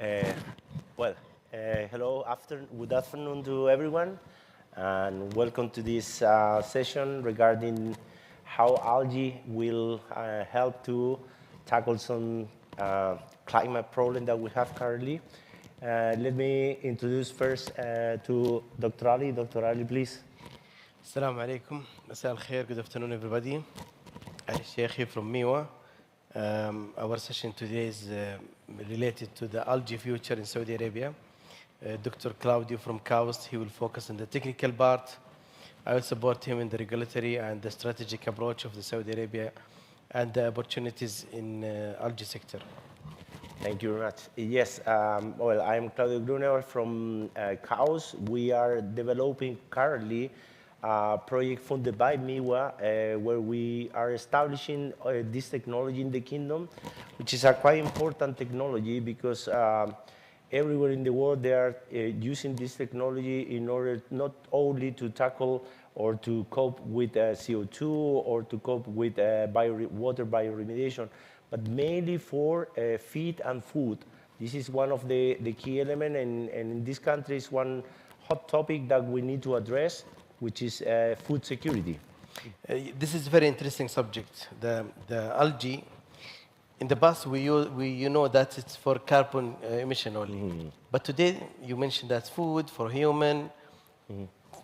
Uh, well, good afternoon to everyone, and welcome to this session regarding how algae will help to tackle some climate problem that we have currently. Let me introduce first to Dr. Ali. Dr. Ali, please. Assalamu alaikum. مساء الخير. Good afternoon, everybody. Ali Sheikhi from MENA. Our session today is related to the algae future in Saudi Arabia. Dr. Claudio from KAUST, he will focus on the technical part. I will support him in the regulatory and the strategic approach of the Saudi Arabia and the opportunities in algae sector. Thank you very much. Yes, well, I'm Claudio Gruner from KAUST. We are developing currently a project funded by MENA where we are establishing this technology in the kingdom, which is a quite important technology because everywhere in the world they are using this technology in order not only to tackle or to cope with CO2 or to cope with water bioremediation, but mainly for feed and food. This is one of the key elements, and in this country is one hot topic that we need to address, which is food security. This is a very interesting subject. The algae, in the past you know that it's for carbon emission only. But today you mentioned that food for human,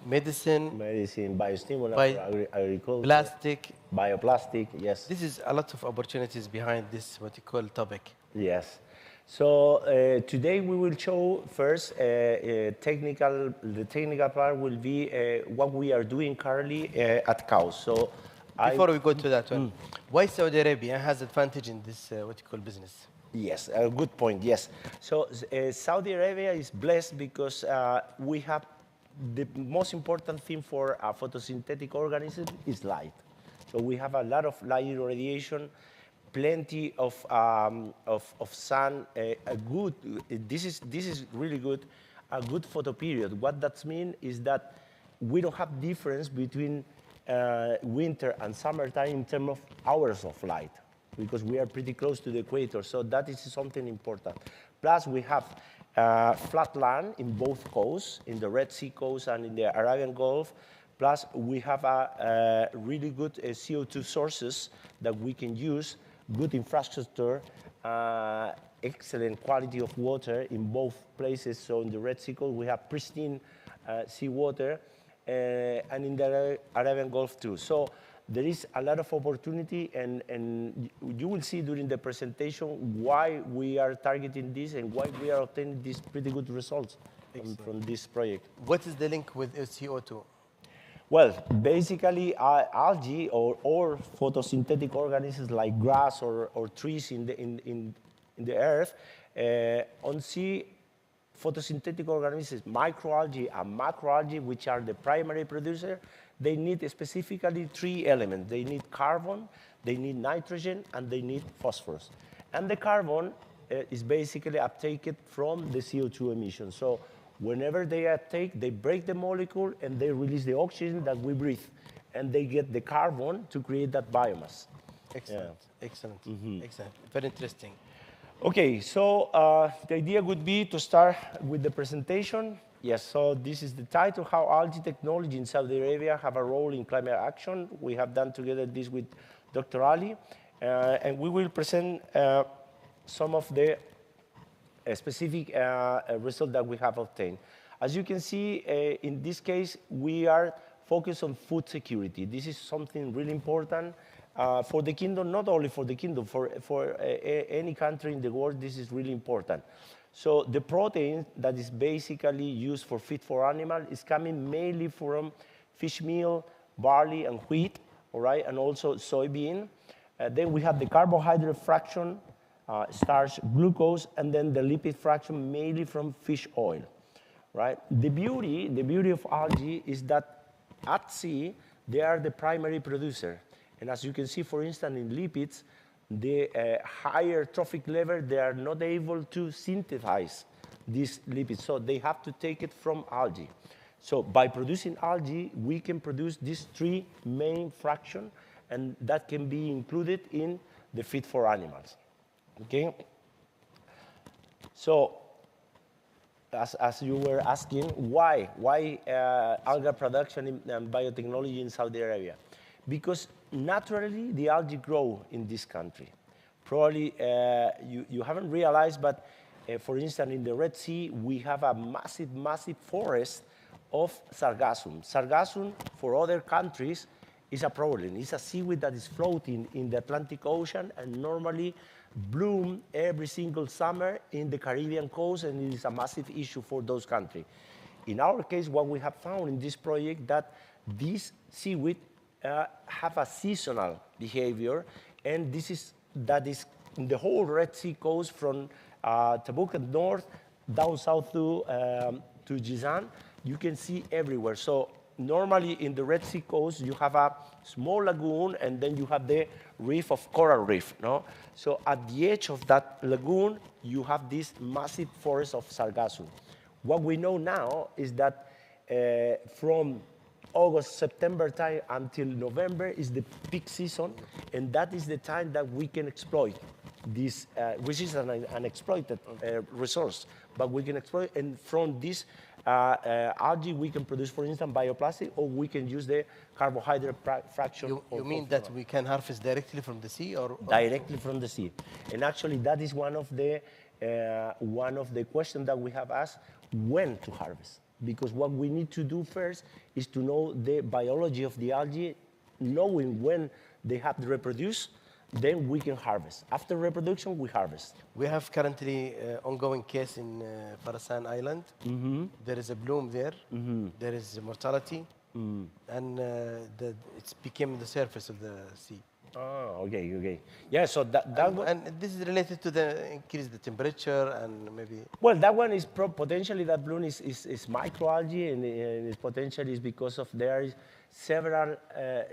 medicine, biostimulant, for agriculture, plastic, bioplastic, yes. This is a lot of opportunities behind this what you call topic. Yes. So today we will show first the technical part will be what we are doing currently at KAUST. So before we go to that one, why Saudi Arabia has advantage in this what you call business? Yes, a good point, yes. So Saudi Arabia is blessed because we have the most important thing for a photosynthetic organism is light. So we have a lot of light irradiation, plenty of sun, this is really good, a good photoperiod. What that means is that we don't have difference between winter and summertime in terms of hours of light, because we are pretty close to the equator, so that is something important. Plus we have flat land in both coasts, in the Red Sea coast and in the Arabian Gulf. Plus we have a really good CO2 sources that we can use, good infrastructure, excellent quality of water in both places. So in the Red Sea coast we have pristine seawater, and in the Arabian Gulf too. So there is a lot of opportunity, and you will see during the presentation why we are targeting this and why we are obtaining these pretty good results from this project. What is the link with CO2? Well, basically, algae or photosynthetic organisms like grass or trees in the earth, on sea, photosynthetic organisms, microalgae and macroalgae, which are the primary producer, they need specifically three elements. They need carbon, they need nitrogen, and they need phosphorus. And the carbon is basically uptaken from the CO2 emission. So whenever they uptake, they break the molecule and they release the oxygen that we breathe. And they get the carbon to create that biomass. Excellent, excellent, excellent. Very interesting. Okay, so the idea would be to start with the presentation. Yes, so this is the title, How Algae Technology in Saudi Arabia Have a Role in Climate Action. We have done together this with Dr. Ali, and we will present some of the specific results that we have obtained. As you can see, in this case, we are focused on food security. This is something really important for the kingdom, not only for the kingdom, for any country in the world, this is really important. So the protein that is basically used for feed for animals is coming mainly from fish meal, barley, and wheat, all right, and also soybean. Then we have the carbohydrate fraction, starch, glucose, and then the lipid fraction mainly from fish oil, right? The beauty of algae is that at sea, they are the primary producer. And as you can see, for instance, in lipids, the higher trophic level, they are not able to synthesize these lipids, so they have to take it from algae. So by producing algae, we can produce these three main fractions, and that can be included in the feed for animals. Okay? So as you were asking, why algae production and biotechnology in Saudi Arabia? Because naturally the algae grow in this country. Probably you haven't realized, but for instance, in the Red Sea, we have a massive forest of sargassum. Sargassum, for other countries, is a problem. It's a seaweed that is floating in the Atlantic Ocean and normally bloom every single summer in the Caribbean coast, and it is a massive issue for those countries. In our case, what we have found in this project that this seaweed have a seasonal behavior, and that is in the whole Red Sea coast from Tabuk and north down south to Jizan. You can see everywhere. So normally in the Red Sea coast, you have a small lagoon, and then you have the reef of coral reef. No? So at the edge of that lagoon, you have this massive forest of sargassum. What we know now is that from August, September time until November is the peak season, and that is the time that we can exploit this, which is an unexploited resource, but we can exploit, and from this algae we can produce, for instance, bioplastic, or we can use the carbohydrate fraction. You mean that we can harvest directly from the sea, or directly from the sea? And actually, that is one of the questions that we have asked: when to harvest? Because what we need to do first is to know the biology of the algae, knowing when they have to reproduce, then we can harvest. After reproduction, we harvest. We have currently ongoing case in Farasan Island. Mm-hmm. There is a bloom there. Mm-hmm. There is mortality, and it's became the surface of the sea. Oh, okay. Yeah, so that one, and this is related to the increase the temperature and maybe. Well, that one is potentially, that bloom is microalgae, and it's potentially is because of there is several,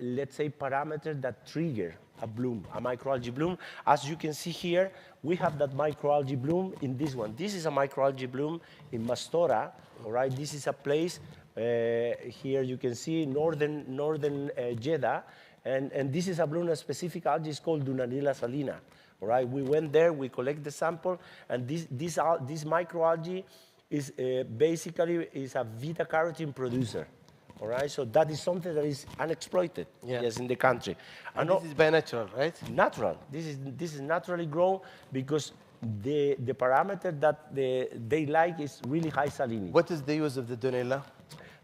let's say, parameters that trigger a bloom, a microalgae bloom. As you can see here, we have that microalgae bloom in this one. This is a microalgae bloom in Mastora, all right? This is a place, here you can see northern Jeddah, and this is a bloom, a specific algae is called Dunanila salina, all right? We went there, we collect the sample, and this microalgae is basically is a beta-carotene producer. All right, so that is something that is unexploited, yes, in the country. And this is by natural, right? Natural. This is naturally grown because the parameter that they like is really high salinity. What is the use of the Dunella?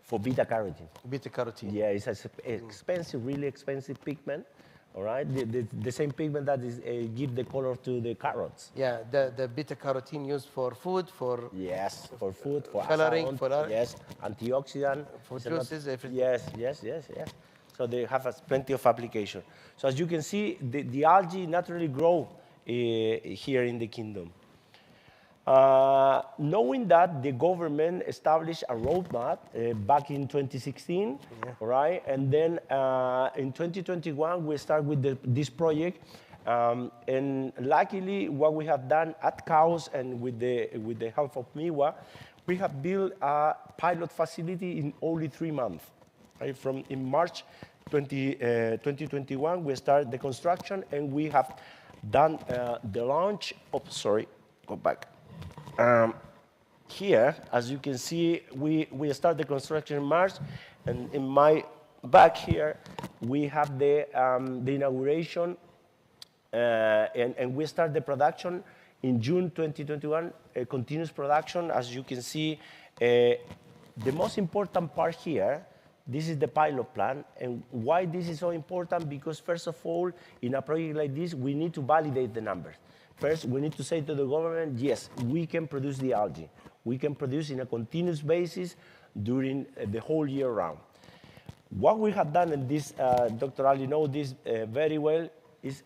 For beta-carotene. Beta-carotene. Yeah, it's an expensive, really expensive pigment. All right, the same pigment that is give the color to the carrots. Yeah, the beta-carotene used for food, for yes, for food, for coloring, for yes, antioxidant, for juices, everything. Yes. So they have plenty of application. So as you can see, the algae naturally grow here in the kingdom. Knowing that, the government established a roadmap back in 2016, right? And then in 2021, we start with this project. And luckily, what we have done at KAUST and with the help of MIWA, we have built a pilot facility in only 3 months. Right? In March 2021, we started the construction, and we have done the launch of, here, as you can see, we start the construction in March, and in my back here, we have the inauguration, and we start the production in June 2021, a continuous production. As you can see, the most important part here, this is the pilot plan, and why this is so important, because first of all, in a project like this, we need to validate the numbers. First, we need to say to the government, yes, we can produce the algae. We can produce in a continuous basis during the whole year round. What we have done, and this, Dr. Ali knows this very well, is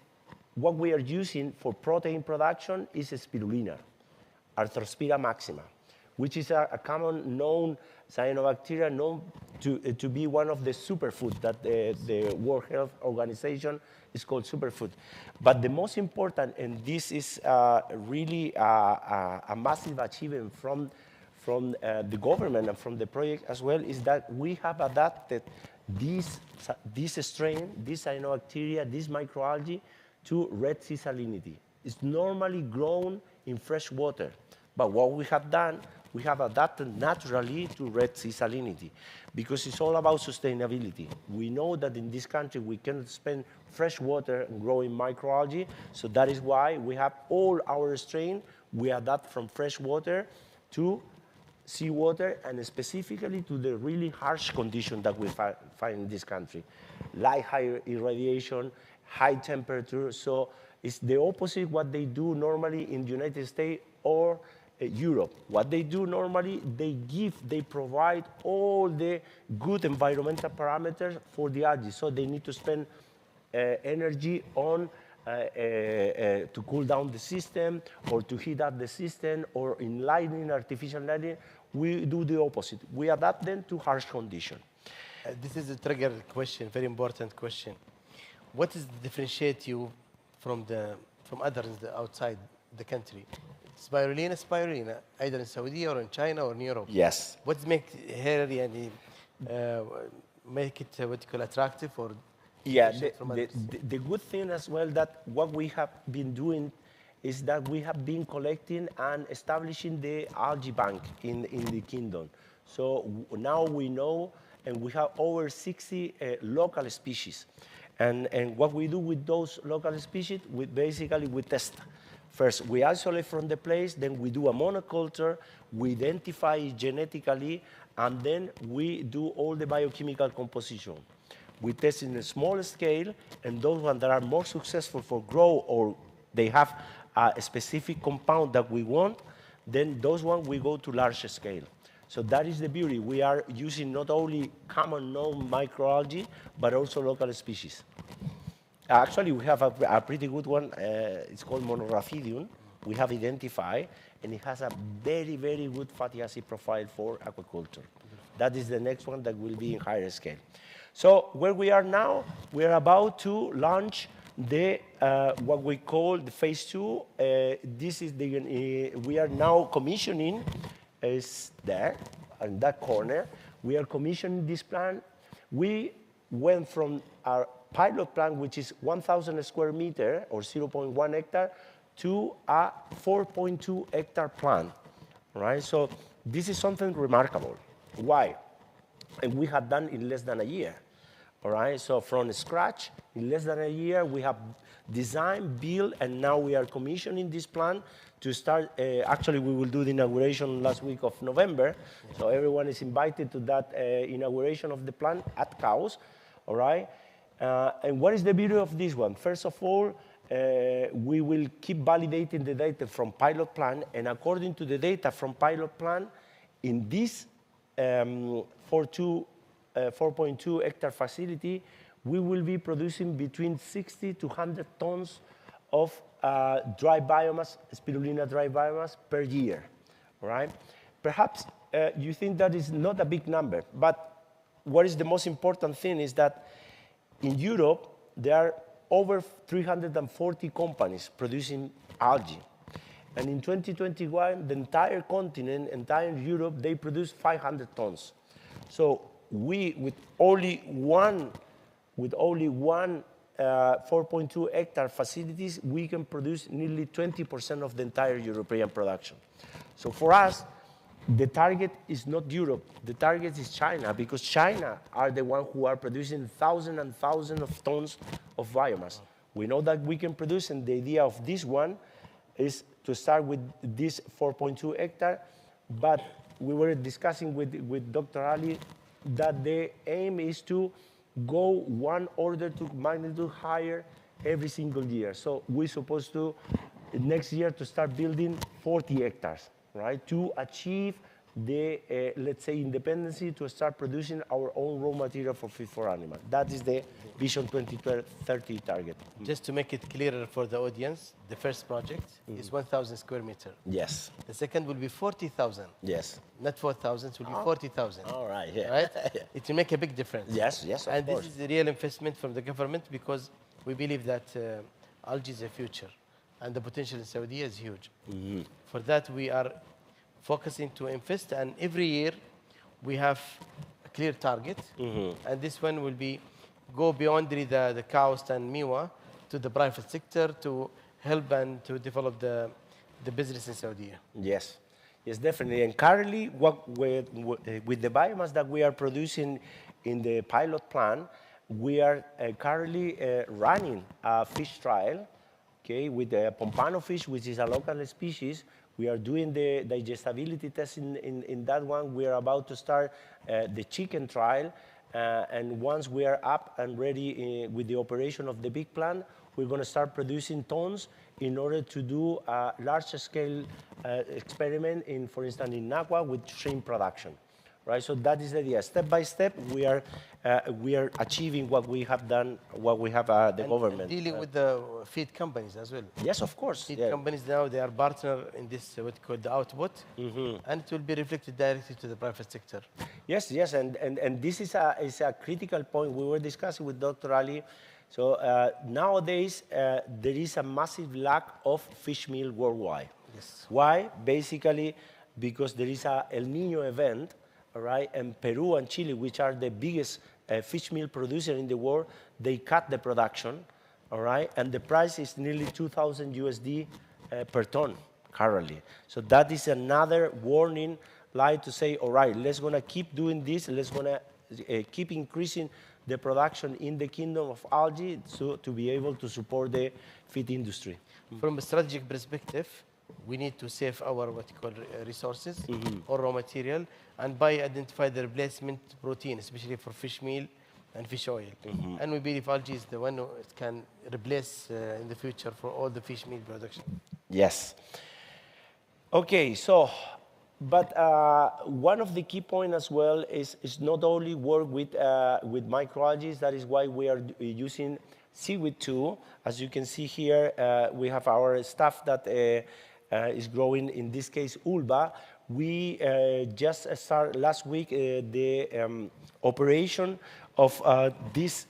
what we are using for protein production is spirulina, Arthrospira maxima, which is a common known cyanobacteria known to be one of the superfoods that the World Health Organization is called superfood. But the most important, and this is really a massive achievement from the government and from the project as well, is that we have adapted this strain, this cyanobacteria, this microalgae, to Red Sea salinity. It's normally grown in fresh water. But what we have done, we have adapted naturally to Red Sea salinity because it's all about sustainability. We know that in this country we cannot spend fresh water growing microalgae, so that is why we have all our strain, we adapt from fresh water to seawater and specifically to the really harsh condition that we find in this country, like high irradiation, high temperature. So it's the opposite what they do normally in the United States or Europe. What they do normally, they provide all the good environmental parameters for the algae. So they need to spend energy on to cool down the system or to heat up the system or in lighting, artificial lighting. We do the opposite. We adapt them to harsh conditions. This is a trigger question, very important question. What is differentiate you from others outside the country? Spirulina, either in Saudi or in China or in Europe. Yes. What make her make it what you call attractive or? Yeah, the good thing as well that what we have been doing is that we have been collecting and establishing the algae bank in the kingdom. So now we know, and we have over 60 local species. And what we do with those local species, we test. First, we isolate from the place, then we do a monoculture, we identify it genetically, and then we do all the biochemical composition. We test in a small scale, and those ones that are more successful for grow or they have a specific compound that we want, then those ones we go to large scale. So that is the beauty. We are using not only common known microalgae, but also local species. Actually, we have a pretty good one. It's called Monoraphidium. We have identified, and it has a very, very good fatty acid profile for aquaculture. That is the next one that will be in higher scale. So where we are now, we are about to launch the what we call the phase 2. This is we are now commissioning. Is there in that corner. We are commissioning this plant. We went from our pilot plant, which is 1,000 square meter or 0.1 hectare, to a 4.2 hectare plant, right? So this is something remarkable. Why? And we have done in less than a year, all right? So from scratch, in less than a year, we have designed, built, and now we are commissioning this plant to start. Actually, we will do the inauguration last week of November. So everyone is invited to that inauguration of the plant at KAUST, all right? And what is the beauty of this one? First of all, we will keep validating the data from pilot plant, and according to the data from pilot plant, in this 4.2 hectare facility, we will be producing between 60 to 100 tons of dry biomass, spirulina dry biomass per year, all right? Perhaps you think that is not a big number, but what is the most important thing is that in Europe, there are over 340 companies producing algae. And in 2021, the entire continent, entire Europe, they produce 500 tons. So we, with only one 4.2 hectare facilities, we can produce nearly 20% of the entire European production. So for us, the target is not Europe. The target is China, because China are the ones who are producing thousands and thousands of tons of biomass. We know that we can produce, and the idea of this one is to start with this 4.2 hectare, but we were discussing with Dr. Ali that the aim is to go one order to magnitude higher every single year. So we're supposed to, next year, to start building 40 hectares, right, to achieve the, let's say, independency to start producing our own raw material for feed for animals. That is the Vision 2030 target. Just to make it clearer for the audience, the first project is 1,000 square meter. Yes. The second will be 40,000. Yes. Not 4,000, it will be 40,000. All right, yeah. Right? It will make a big difference. Yes, yes, of course. And this is the real investment from the government, because we believe that algae is the future, and the potential in Saudi is huge. For that, we are focusing to invest, and every year we have a clear target, and this one will be go beyond the KAUST and MENA to the private sector to help and to develop the business in Saudi. Yes. Yes, definitely. And currently, with the biomass that we are producing in the pilot plant, we are currently running a fish trial, okay, with the pompano fish, which is a local species. We are doing the digestibility test in that one. We are about to start the chicken trial. And once we are up and ready with the operation of the big plant, we're going to start producing tons in order to do a large-scale experiment in, for instance, in Nagua with shrimp production. Right, so that is the idea. Step by step, we are achieving what we have done, what we have the government. And dealing with the feed companies as well. Yes, of course. Feed companies now, they are partner in this, what you call the output, and it will be reflected directly to the private sector. Yes, yes, and this is a critical point we were discussing with Dr. Ali. So nowadays, there is a massive lack of fish meal worldwide. Yes. Why? Basically, because there is a El Niño event, right? And Peru and Chile, which are the biggest fish meal producer in the world, they cut the production, all right? And the price is nearly 2,000 USD per ton currently. So that is another warning light to say, all right, let's gonna keep doing this, let's gonna keep increasing the production in the kingdom of algae to be able to support the feed industry. From a strategic perspective, we need to save our what you call resources or raw material, and by identify the replacement protein, especially for fish meal and fish oil. And we believe algae is the one who it can replace in the future for all the fish meal production. Yes. Okay, so, but one of the key points as well is not only work with microalgae. That is why we are using seaweed too. As you can see here, we have our staff that is growing, in this case, ulva. We just started last week the operation of this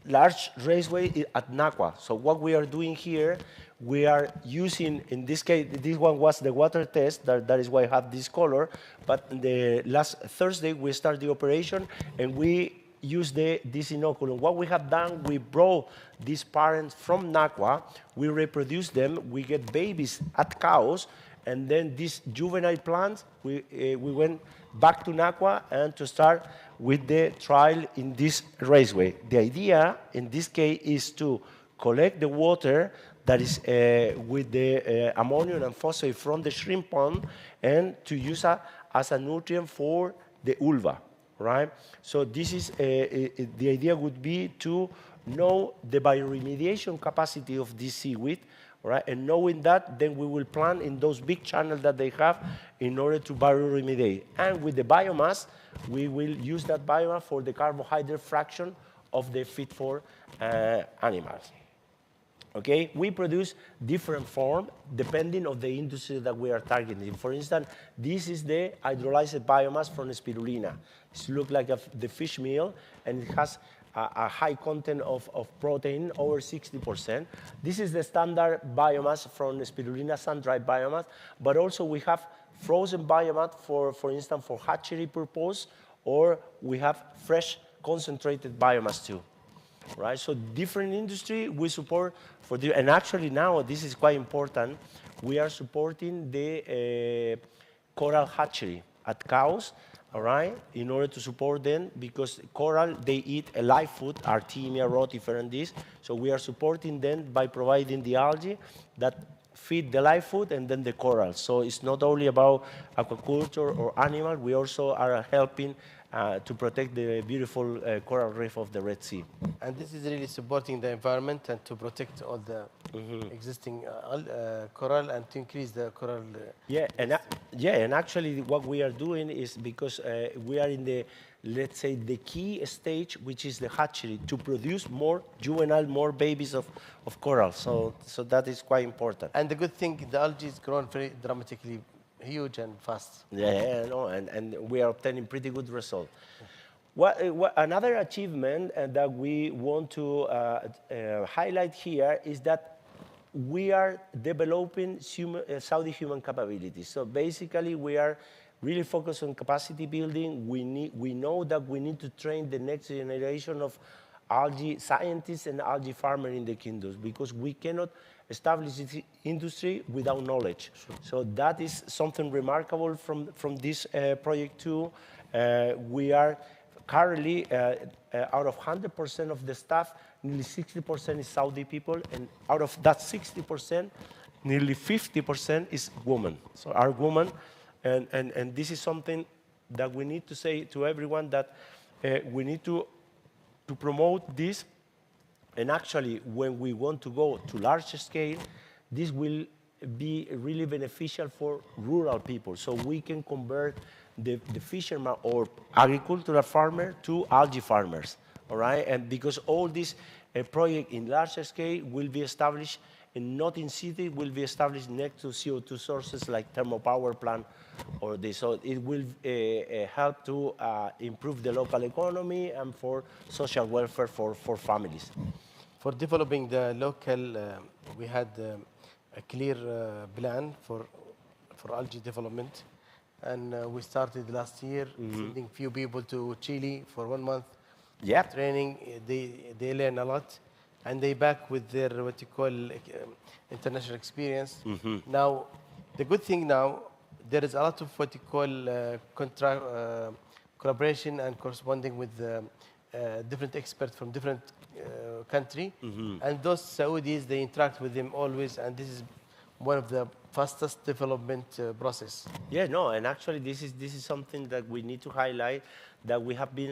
large raceway at Nagua. So what we are doing here, we are using, in this case, this one was the water test, that is why I have this color, but the last Thursday we started the operation and we use this inoculum. What we have done, we brought these parents from Nagua, we reproduce them, we get babies at KAUST, and then these juvenile plants, we went back to Nagua and to start with the trial in this raceway. The idea in this case is to collect the water that is with the ammonium and phosphate from the shrimp pond and to use as a nutrient for the ulva. Right? So this is, the idea would be to know the bioremediation capacity of this seaweed, right? And knowing that, then we will plant in those big channels that they have in order to bioremediate. And with the biomass, we will use that biomass for the carbohydrate fraction of the feed for animals. Okay, we produce different form depending on the industry that we are targeting. For instance, this is the hydrolyzed biomass from spirulina. It looks like the fish meal, and it has a high content of protein, over 60%. This is the standard biomass from spirulina, sun-dried biomass, but also we have frozen biomass for instance, for hatchery purpose, or we have fresh concentrated biomass too. Right, so different industry we support for the, and actually now this is quite important. We are supporting the coral hatchery at KAUST, all right, in order to support them because coral they eat a live food, Artemia, rotifer, and this. So we are supporting them by providing the algae that feed the live food and then the coral. So it's not only about aquaculture or animal. We also are helping to protect the beautiful coral reef of the Red Sea. And this is really supporting the environment and to protect all the existing coral and to increase the coral. And actually what we are doing is because we are in the, let's say, the key stage, which is the hatchery, to produce more juvenile, more babies of coral. So that is quite important. And the good thing, the algae is grown very dramatically huge and fast. Yeah, no, and we are obtaining pretty good results. Another achievement that we want to highlight here is that we are developing Saudi human capabilities. So basically, we are really focused on capacity building. We know that we need to train the next generation of algae scientists and algae farmers in the kingdoms, because we cannot establish this industry without knowledge. Sure. So that is something remarkable from this project too. We are currently, out of 100% of the staff, nearly 60% is Saudi people, and out of that 60%, nearly 50% is women. So are women, and this is something that we need to say to everyone, that we need to promote this. And actually, when we want to go to large scale, this will be really beneficial for rural people. So we can convert the fisherman or agricultural farmer to algae farmers, all right? And because all this project in larger scale will be established, and not in city, will be established next to CO2 sources like thermal power plant or this. So it will help to improve the local economy and for social welfare for families. For developing the local, we had a clear plan for algae development. And we started last year, sending few people to Chile for 1 month. Yep. Training. They learn a lot. And they back with their, what you call, international experience. Now, the good thing now, there is a lot of what you call collaboration and corresponding with different experts from different country. And those Saudis, they interact with them always, and this is one of the fastest development process. Yeah, no, and actually this is something that we need to highlight, that we have been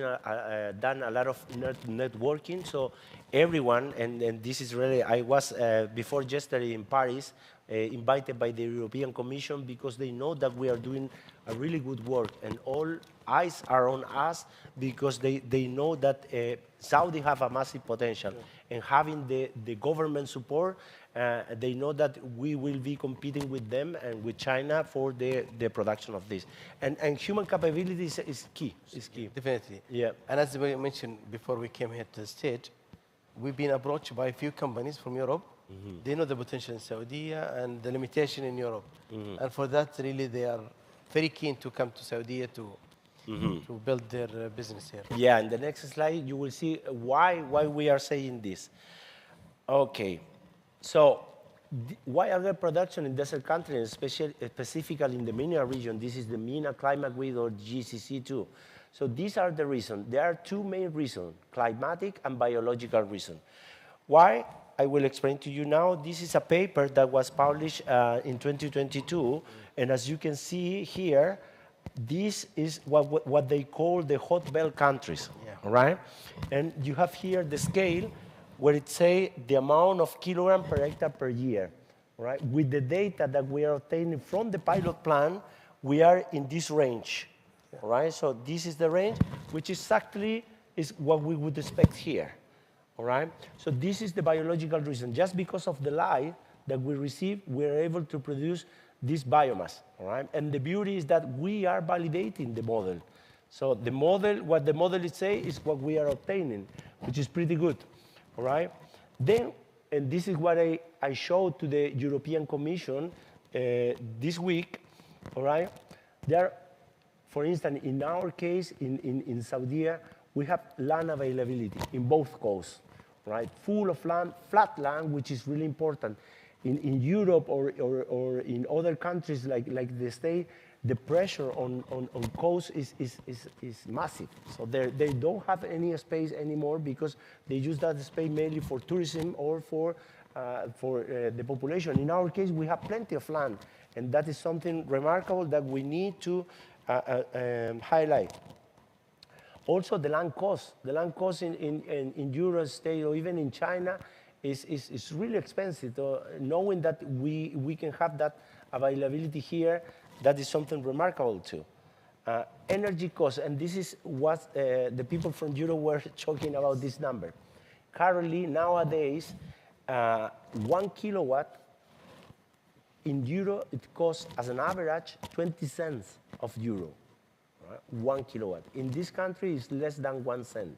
done a lot of networking. So everyone, and this is really, I was before yesterday in Paris, invited by the European Commission, because they know that we are doing a really good work, and all eyes are on us, because they know that Saudi have a massive potential. And having the government support, they know that we will be competing with them and with China for the production of this. And human capability is key. Is key. Definitely. Yeah. And as we mentioned before we came here to the stage, we've been approached by a few companies from Europe. They know the potential in Saudi and the limitation in Europe. And for that, really, they are very keen to come to Saudi to build their business here. Yeah, in the next slide, you will see why we are saying this. Okay, so why algae production in desert countries, specifically in the MENA region? This is the MENA climate grid, or GCC2. So these are the reasons. There are two main reasons, climatic and biological reasons. Why? I will explain to you now. This is a paper that was published in 2022, and as you can see here, this is what they call the hot belt countries, right? And you have here the scale where it say the amount of kilogram per hectare per year, right? With the data that we are obtaining from the pilot plant, we are in this range, right? So this is the range, which exactly is what we would expect here, all right? So this is the biological reason. Just because of the light that we receive, we're able to produce this biomass, all right? And the beauty is that we are validating the model. So the model, what the model is saying is what we are obtaining, which is pretty good, all right? Then, and this is what I showed to the European Commission this week, all right? There, for instance, in our case, in Saudi, we have land availability in both coasts, right? Full of land, flat land, which is really important. In Europe or in other countries like the States, the pressure on coast is massive. So they don't have any space anymore, because they use that space mainly for tourism or for the population. In our case, we have plenty of land, and that is something remarkable that we need to highlight. Also, the land cost. The land cost in Europe, States, or even in China, is really expensive. Knowing that we can have that availability here, that is something remarkable too. Energy costs, and this is what the people from Europe were talking about this number. Currently, nowadays, 1 kilowatt in euro, it costs as an average 20 cents of euro, right? 1 kilowatt. In this country, it's less than 1 cent.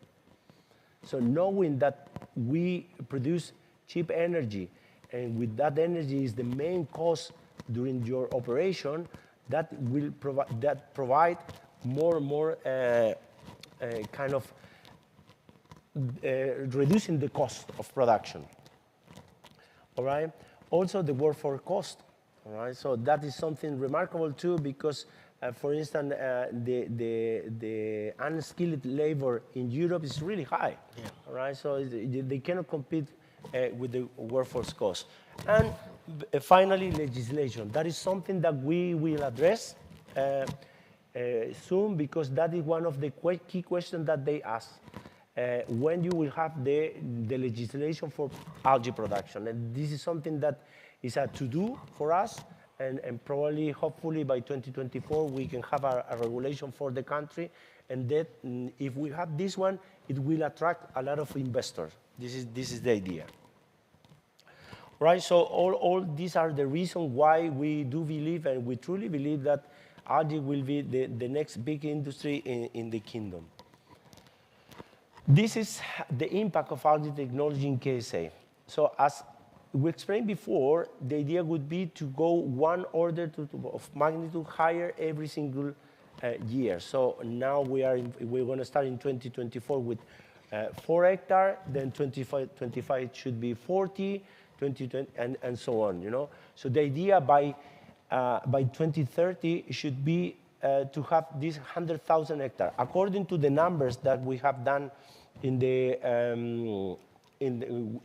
So knowing that we produce cheap energy, and with that energy is the main cost during your operation, that will provide more and more kind of reducing the cost of production. All right. Also, the workforce cost. All right. So that is something remarkable too, because, for instance, the unskilled labor in Europe is really high. Yeah. All right. So they cannot compete with the workforce cost. And finally, legislation. That is something that we will address soon, because that is one of the key questions that they ask. When you will have the legislation for algae production. And this is something that is a to-do for us, and probably, hopefully, by 2024, we can have a regulation for the country, and that if we have this one, it will attract a lot of investors. This is the idea. Right, so all these are the reasons why we do believe, and we truly believe, that algae will be the next big industry in the kingdom. This is the impact of algae technology in KSA. So as we explained before, the idea would be to go one order of magnitude higher every single year. So now we're going to start in 2024 with 4 hectares, then 25 it should be 40, 2020, and so on. You know, so the idea by 2030 should be to have this 100,000 hectares, according to the numbers that we have done in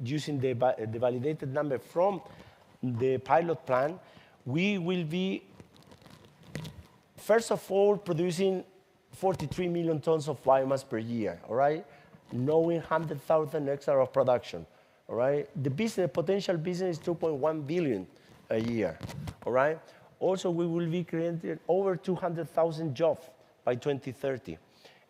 using the validated number from the pilot plan. We will be, first of all, producing 43 million tons of biomass per year, all right? Knowing 100,000 hectares of production, all right? The potential business is 2.1 billion a year, all right? Also, we will be creating over 200,000 jobs by 2030.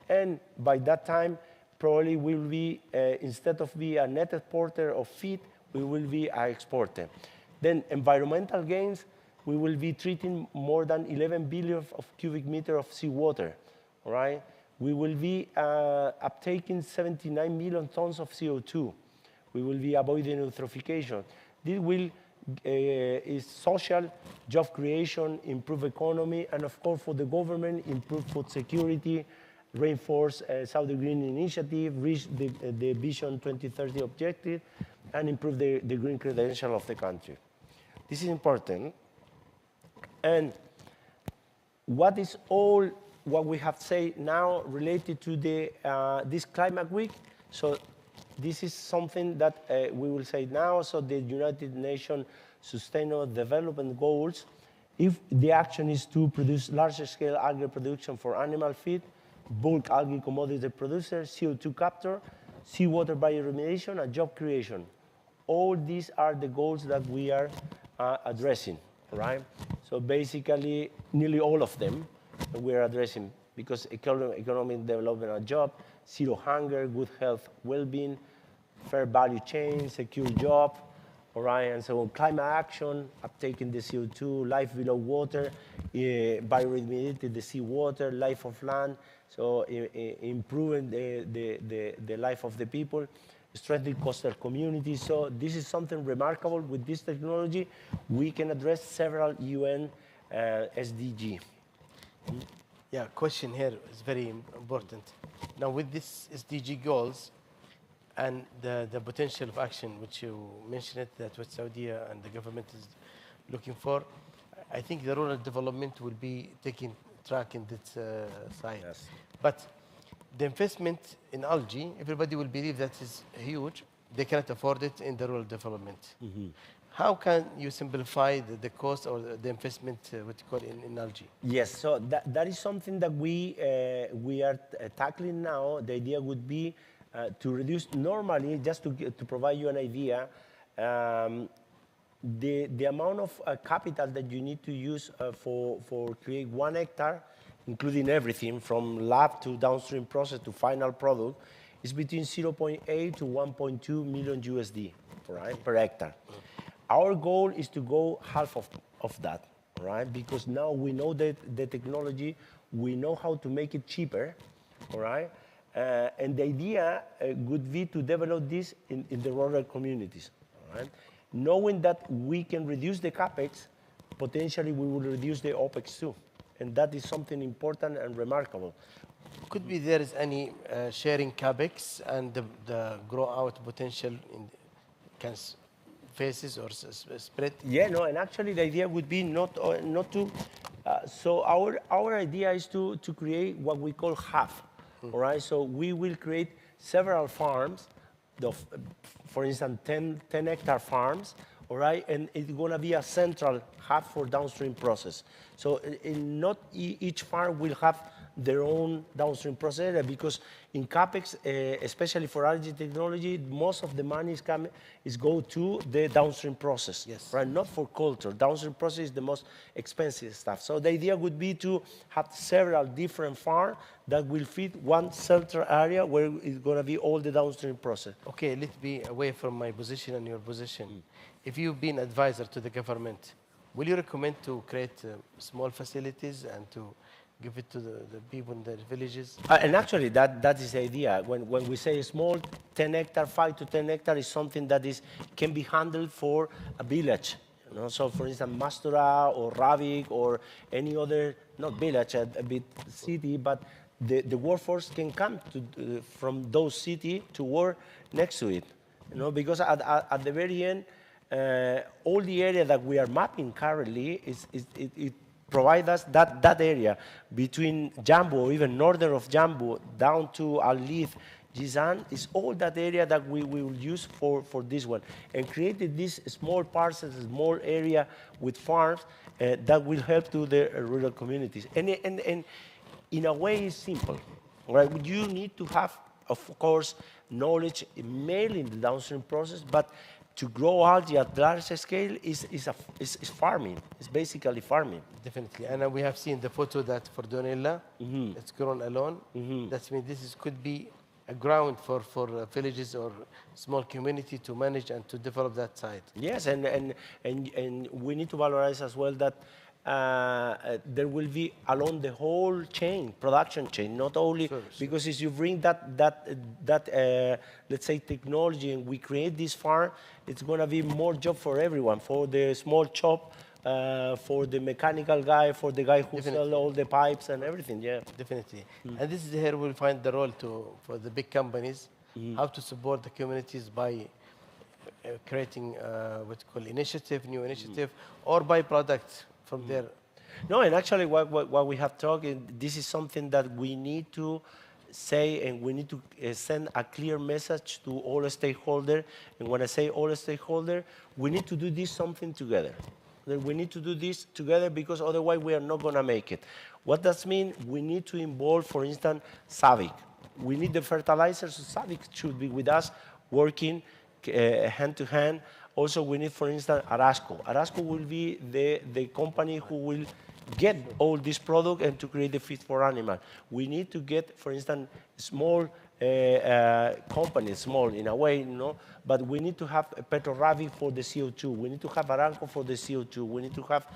And by that time, probably we will be, instead of being a net exporter of feed, we will be an exporter. Then environmental gains, we will be treating more than 11 billion of cubic meter of seawater, all right? We will be uptaking 79 million tons of CO2. We will be avoiding eutrophication. This will is social, job creation, improve economy, and of course for the government, improve food security, reinforce Saudi Green Initiative, reach the Vision 2030 objective, and improve the green credential of the country. This is important. And what is all what we have said now related to this climate week? So this is something that we will say now. So the United Nations Sustainable Development Goals, if the action is to produce large-scale algae production for animal feed, bulk algae commodity producer, CO2 capture, seawater bioremediation, and job creation. All these are the goals that we are addressing, right? So basically, nearly all of them we are addressing, because economic development and job, zero hunger, good health, well-being, fair value chain, secure job, all right, and so climate action, uptaking the CO2, life below water, bioremediating the seawater, life of land, so improving the life of the people, strengthening coastal communities. So this is something remarkable. With this technology, we can address several UN SDG. Yeah, question here is very important. Now, with this SDG goals and the potential of action, which you mentioned it, that what Saudi and the government is looking for, I think the rural development will be taking track in this side. Yes. But the investment in algae, everybody will believe that is huge. They cannot afford it in the rural development. Mm-hmm. How can you simplify the cost or the investment, what you call in algae? Yes, so that is something that we are tackling now. The idea would be to reduce, normally, just to provide you an idea, the amount of capital that you need to use for create 1 hectare, including everything from lab to downstream process to final product, is between 0.8 to 1.2 million USD, right, per hectare. Our goal is to go half of that, right? Because now we know that the technology, we know how to make it cheaper, all right? And the idea would be to develop this in the rural communities, all right? Knowing that we can reduce the capex, potentially we will reduce the opex too, and that is something important and remarkable. Could be there is any sharing capex and the grow out potential in phases or spread? Yeah, no, and actually the idea would be not to. So our idea is to create what we call hub, all right? So we will create several farms, for instance, 10-hectare farms, all right? And it's going to be a central hub for downstream process. So not each farm will have their own downstream process, because in CAPEX, especially for algae technology, most of the money is go to the downstream process, yes, right? Not for culture. Downstream process is the most expensive stuff. So the idea would be to have several different farms that will fit one central area where it's going to be all the downstream process. Okay, let's be away from my position and your position. If you've been advisor to the government, will you recommend to create small facilities and to give it to the people in the villages? And actually, that is the idea. When we say small, 10 hectare, 5 to 10 hectare is something that can be handled for a village. You know? So, for instance, Mastura or Ravik or any other, not village, a bit city, but the workforce can come from those cities to work next to it. You know, because at the very end, all the area that we are mapping currently it provide us that area between Jambu, or even northern of Jambu, down to Al-Lith, Jizan, is all that area that we will use for this one. And created these small parcels, small area with farms that will help to the rural communities. And in a way, it's simple, right? You need to have, of course, knowledge mainly in the downstream process, but to grow algae at large scale is farming. It's basically farming. Definitely. And we have seen the photo that for Donella, it's grown alone. That means this could be a ground for villages or small community to manage and to develop that site. Yes, and we need to valorize as well that there will be along the whole chain, production chain, not only because if you bring that let's say technology and we create this farm, it's going to be more job for everyone, for the small shop, for the mechanical guy, for the guy who sells all the pipes and everything. Yeah, definitely. And this is here we'll find the role for the big companies, how to support the communities by creating what you call new initiative, or by products from there. No, and actually what we have talked, this is something that we need to say, and we need to send a clear message to all stakeholders. And when I say all stakeholders, we need to do this something together. We need to do this together because otherwise we are not going to make it. What does mean? We need to involve, for instance, SAVIC. We need the fertilizers, so SAVIC should be with us working hand to hand. Also, we need, for instance, Arasco. Arasco will be the company who will get all this product and to create the feed for animal. We need to get, for instance, small companies, small in a way, you know, but we need to have Petroravi for the CO2. We need to have Aramco for the CO2. We need to have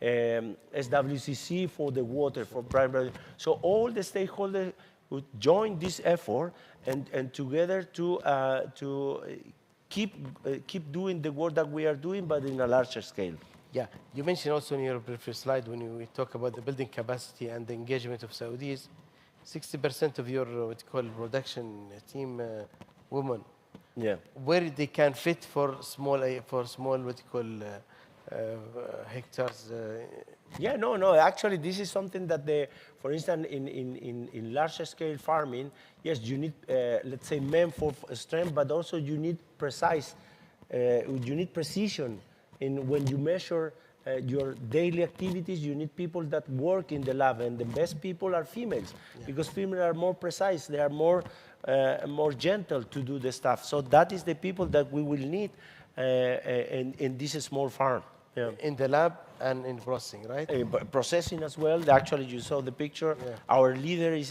SWCC for the water, for primary. So all the stakeholders would join this effort and together to keep doing the work that we are doing, but in a larger scale. Yeah, you mentioned also in your previous slide when we talk about the building capacity and the engagement of Saudis, 60% of your what you call production team women. Yeah. Where they can fit for small what you call hectares. Yeah, no. Actually, this is something that for instance, in larger scale farming, yes, you need let's say men for strength, but also you need precision in when you measure your daily activities. You need people that work in the lab, and the best people are females, because females are more precise. They are more gentle to do the stuff. So that is the people that we will need in this small farm. Yeah. In the lab and in processing, right? Processing as well. Actually, you saw the picture. Yeah. Our leader is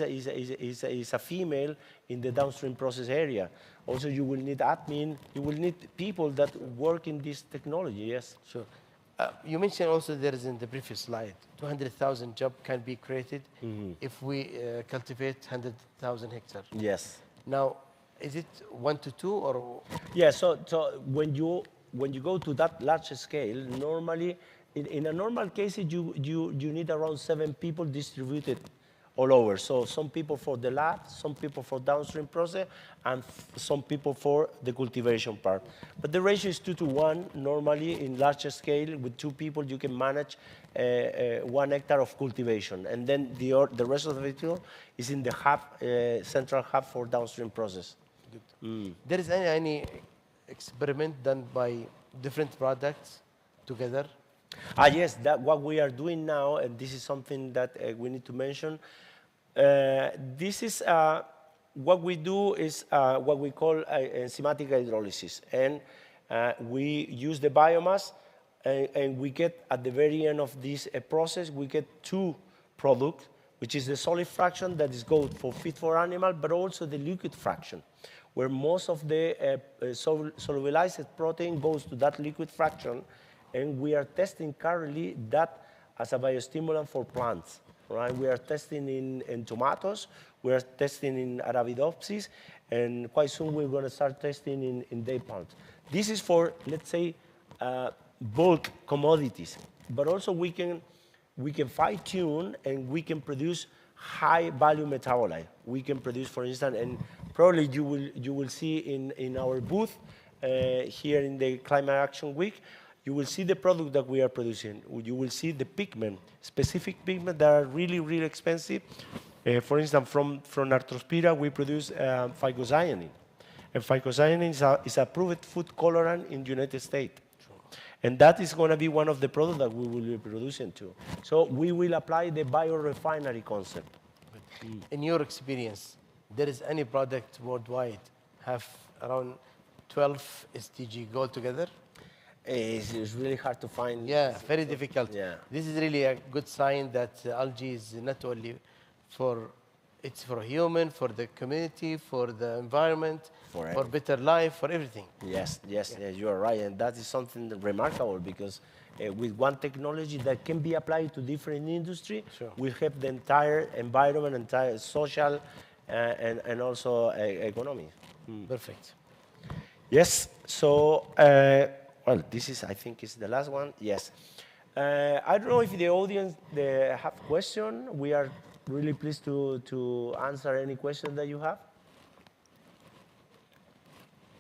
a female in the downstream process area. Also, you will need admin. You will need people that work in this technology. Yes. Sure. You mentioned also there is in the previous slide, 200,000 jobs can be created if we cultivate 100,000 hectares. Yes. Now, is it 1 to 2 or? Yeah. So when you go to that large scale, normally in a normal case, you need around 7 people distributed all over. So some people for the lab, some people for downstream process, and some people for the cultivation part. But the ratio is 2 to 1. Normally, in larger scale, with 2 people, you can manage 1 hectare of cultivation. And then the rest of the video is in the hub, central hub for downstream process. There is any experiment done by different products together? Yes, that what we are doing now, and this is something that we need to mention. This is what we do is what we call enzymatic hydrolysis, and we use the biomass, and we get at the very end of this process, we get 2 products, which is the solid fraction that is good for feed for animal, but also the liquid fraction, where most of the solubilized protein goes to that liquid fraction, and we are testing currently that as a biostimulant for plants. Right? We are testing in tomatoes, we are testing in Arabidopsis, and quite soon we're going to start testing in date palms. This is for, let's say, bulk commodities, but also we can fine-tune and we can produce high-value metabolite. We can produce, for instance, and probably you will see in our booth here in the Climate Action Week, you will see the product that we are producing. You will see the pigment, specific pigment that are really, really expensive. For instance, from Arthrospira, we produce phycocyanin. And phycocyanin is a approved food colorant in the United States. And that is going to be one of the products that we will be producing too. So we will apply the biorefinery concept. In your experience, there is any product worldwide have around 12 SDG goal together? It's really hard to find. Yeah, very difficult. Yeah. This is really a good sign that algae is not only it's for human, for the community, for the environment, for better life, for everything. Yes, you are right. And that is something remarkable because with one technology that can be applied to different industry, will help the entire environment, entire social, and also economy. Perfect. Yes, so, well, this is, I think, is the last one. Yes. I don't know if the audience they have questions. We are really pleased to answer any question that you have.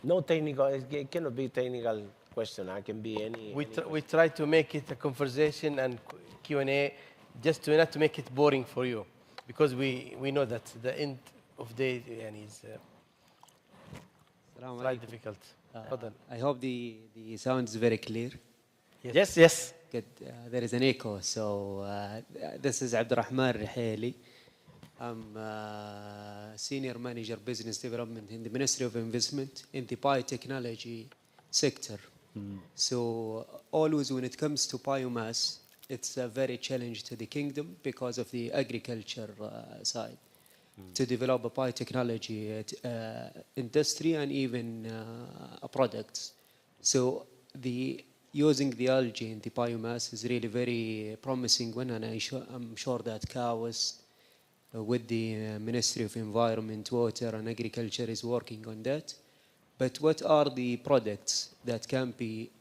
No technical, it cannot be technical question. It can be any. We try to make it a conversation and Q&A just to not to make it boring for you, because we know that the end of the day is quite difficult. I hope the sound is very clear. Yes. Good. There is an echo. So this is Abdurrahman Riheli. I'm Senior Manager Business Development in the Ministry of Investment in the biotechnology sector. So always when it comes to biomass, it's a very challenge to the kingdom because of the agriculture side. To develop a biotechnology industry and even products. So using the algae in the biomass is really very promising one, and I'm sure that KAUST with the Ministry of Environment, Water and Agriculture is working on that. But what are the products that can be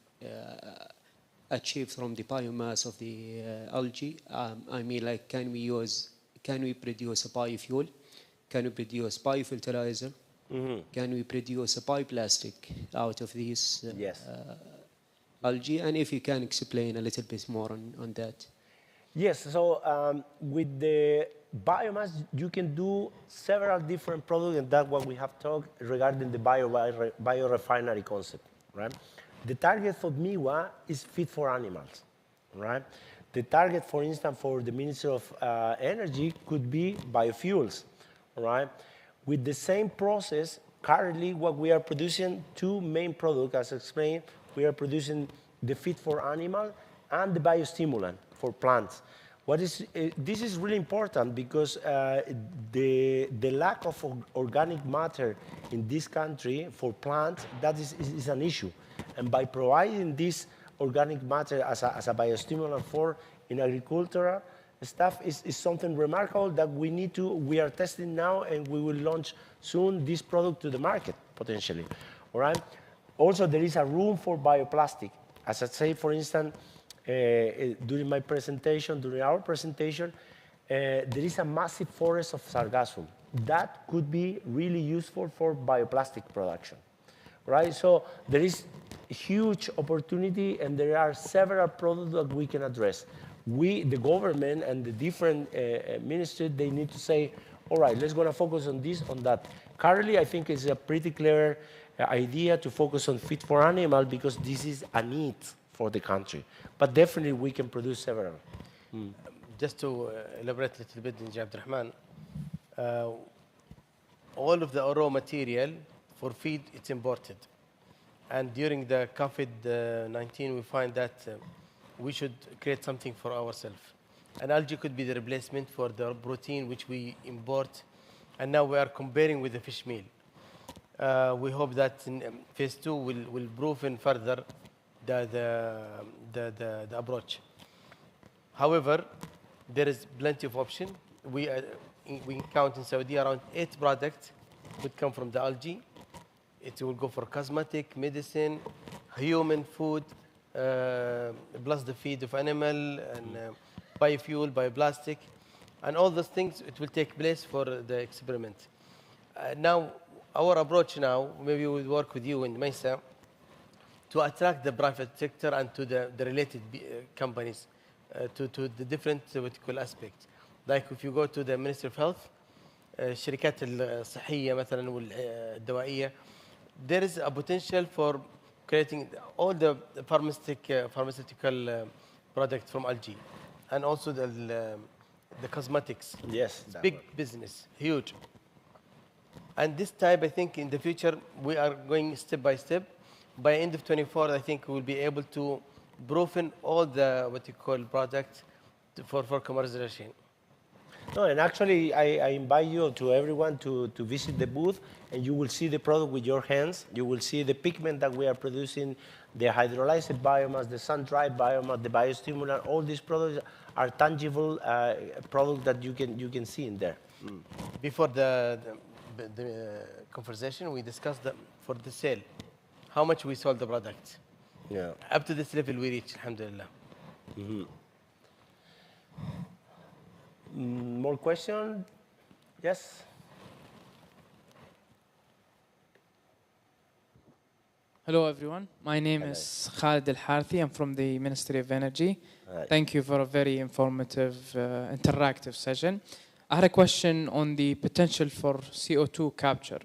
achieved from the biomass of the algae? I mean, like, can we produce a biofuel? Can we produce biofertilizer? Can we produce a bioplastic out of these algae? And if you can explain a little bit more on that. Yes, so with the biomass, you can do several different products, and that's what we have talked regarding the biorefinery concept, right? The target for MEWA is feed for animals, right? The target, for instance, for the Ministry of Energy could be biofuels, right? With the same process, currently what we are producing, 2 main products, as explained. We are producing the feed for animal and the biostimulant for plants. This is really important because the lack of organic matter in this country for plants, that is an issue. And by providing this organic matter as a biostimulant for in agricultural stuff is something remarkable that we are testing now, and we will launch soon this product to the market, potentially, all right? Also, there is a room for bioplastic. As I say, for instance, during my presentation, during our presentation, there is a massive forest of sargassum that could be really useful for bioplastic production, right? So there is a huge opportunity, and there are several products that we can address. We, the government and the different ministries, they need to say, all right, let's go to focus on this, on that. Currently, I think it's a pretty clear idea to focus on feed for animal because this is a need for the country. But definitely, we can produce several. Just to elaborate a little bit, Engineer Abdurrahman, all of the raw material for feed, it's imported. And during the COVID-19, we find that we should create something for ourselves. And algae could be the replacement for the protein which we import. And now we are comparing with the fish meal. We hope that in phase 2 will prove in further the approach. However, there is plenty of option. We count in Saudi around 8 products would come from the algae. It will go for cosmetic, medicine, human food, plus the feed of animal, and biofuel, bioplastic, and all those things. It will take place for the experiment. Now, our approach now, maybe we'll work with you in MENA to attract the private sector and to the related companies to the different vertical aspects. Like if you go to the Ministry of Health, الشركات الصحية مثلا والدوائية, there is a potential for creating all the pharmaceutical products from algae, and also the cosmetics. Yes, it's big business, huge. And this type, I think, in the future we are going step by step. By end of 24, I think we will be able to prove in all the what you call products for commercialization. No, and actually, I invite you to everyone to visit the booth, and you will see the product with your hands. You will see the pigment that we are producing, the hydrolyzed biomass, the sun-dried biomass, the biostimulant. All these products are tangible products that you can see in there. Before the conversation, we discussed for the sale, how much we sold the product. Yeah. Up to this level, we reached, alhamdulillah. More questions? Yes? Hello, everyone. My name is Khalid Al-Harthi. I'm from the Ministry of Energy. Right. Thank you for a very informative, interactive session. I had a question on the potential for CO2 capture.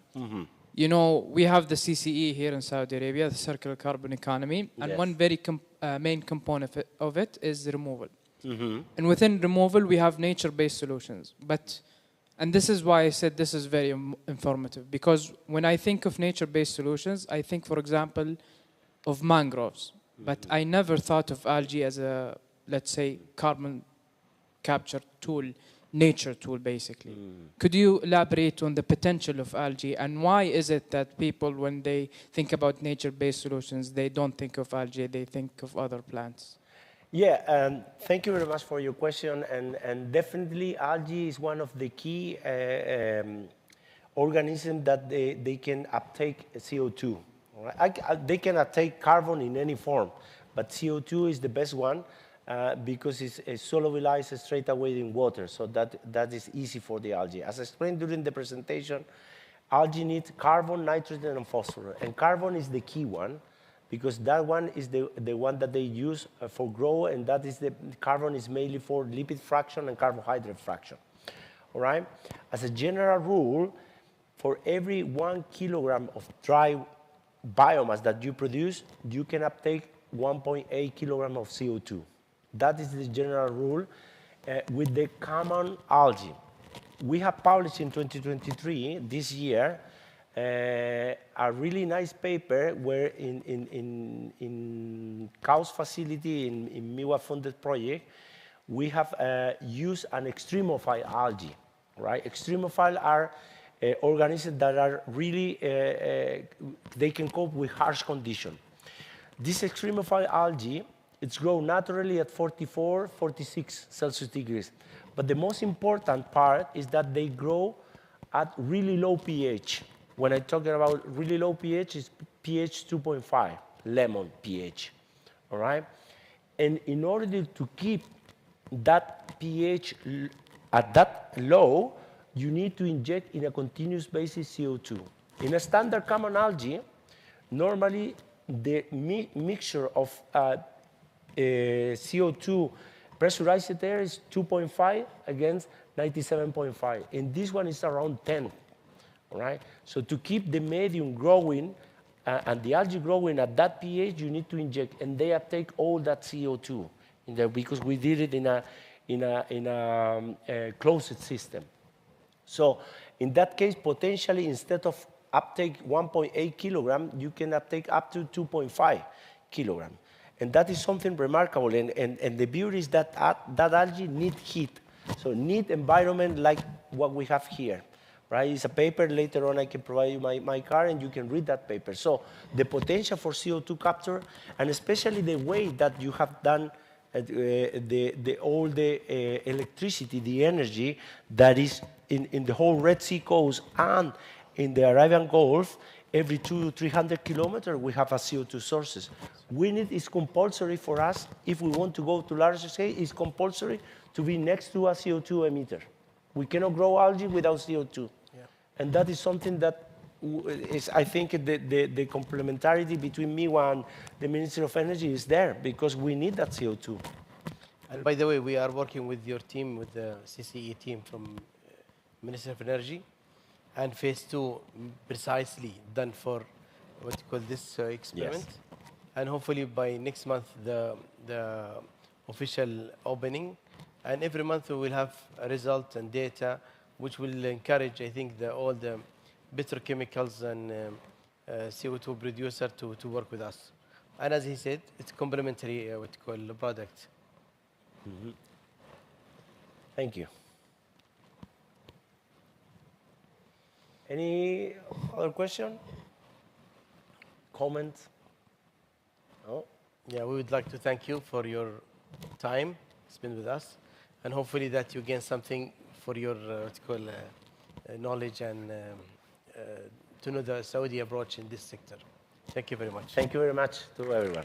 You know, we have the CCE here in Saudi Arabia, the circular carbon economy, and Yes. one very main component of it is the removal. And within removal, we have nature-based solutions. And this is why I said this is very informative, because when I think of nature-based solutions, I think, for example, of mangroves. But I never thought of algae as a, let's say, carbon capture tool, nature tool, basically. Could you elaborate on the potential of algae, and why is it that people, when they think about nature-based solutions, they don't think of algae, they think of other plants? Yeah, thank you very much for your question. And definitely, algae is one of the key organisms that they can uptake CO2. Right? They can uptake carbon in any form, but CO2 is the best one because it's solubilized straight away in water. So that is easy for the algae. As I explained during the presentation, algae needs carbon, nitrogen, and phosphorus. And carbon is the key one, because that one is the one that they use for growth, and that is the carbon is mainly for lipid fraction and carbohydrate fraction. All right? As a general rule, for every 1 kilogram of dry biomass that you produce, you can uptake 1.8 kilogram of CO2. That is the general rule with the common algae. We have published in 2023, this year, a really nice paper where in KAUST facility in MIWA-funded project, we have used an extremophile algae, right? Extremophile are organisms that are really, they can cope with harsh conditions. This extremophile algae, it's grown naturally at 44, 46 Celsius degrees. But the most important part is that they grow at really low pH. When I'm talking about really low pH, it's pH 2.5, lemon pH, all right? And in order to keep that pH at that low, you need to inject in a continuous basis CO2. In a standard common algae, normally the mixture of CO2 pressurized air is 2.5 against 97.5. And this one is around 10, all right? So to keep the medium growing and the algae growing at that pH, you need to inject, and they uptake all that CO2 in there because we did it in a closed system. So in that case, potentially, instead of uptake 1.8 kilogram, you can uptake up to 2.5 kilogram. And that is something remarkable. And the beauty is that that algae need heat. So need environment like what we have here, right? It's a paper. Later on, I can provide you my card, and you can read that paper. So the potential for CO2 capture, and especially the way that you have done all the electricity, the energy that is in the whole Red Sea coast and in the Arabian Gulf, every 200 to 300 kilometers, we have a CO2 sources. Wind is compulsory for us. If we want to go to large scale, it's compulsory to be next to a CO2 emitter. We cannot grow algae without CO2. Yeah. And that is something that is, I think, the complementarity between MEWA and the Ministry of Energy is there because we need that CO2. And by the way, we are working with your team, with the CCE team from Ministry of Energy, and phase 2 precisely done for what you call this experiment. Yes. And hopefully by next month, the official opening. And every month we will have a result and data, which will encourage, I think, all the petrochemicals and CO2 producer to work with us. And as he said, it's complementary, what you call, product. Mm-hmm. Thank you. Any other question? Comment? No? Yeah, we would like to thank you for your time spent with us, and hopefully that you gain something for your what you call knowledge and to know the Saudi approach in this sector. Thank you very much. Thank you very much to everyone.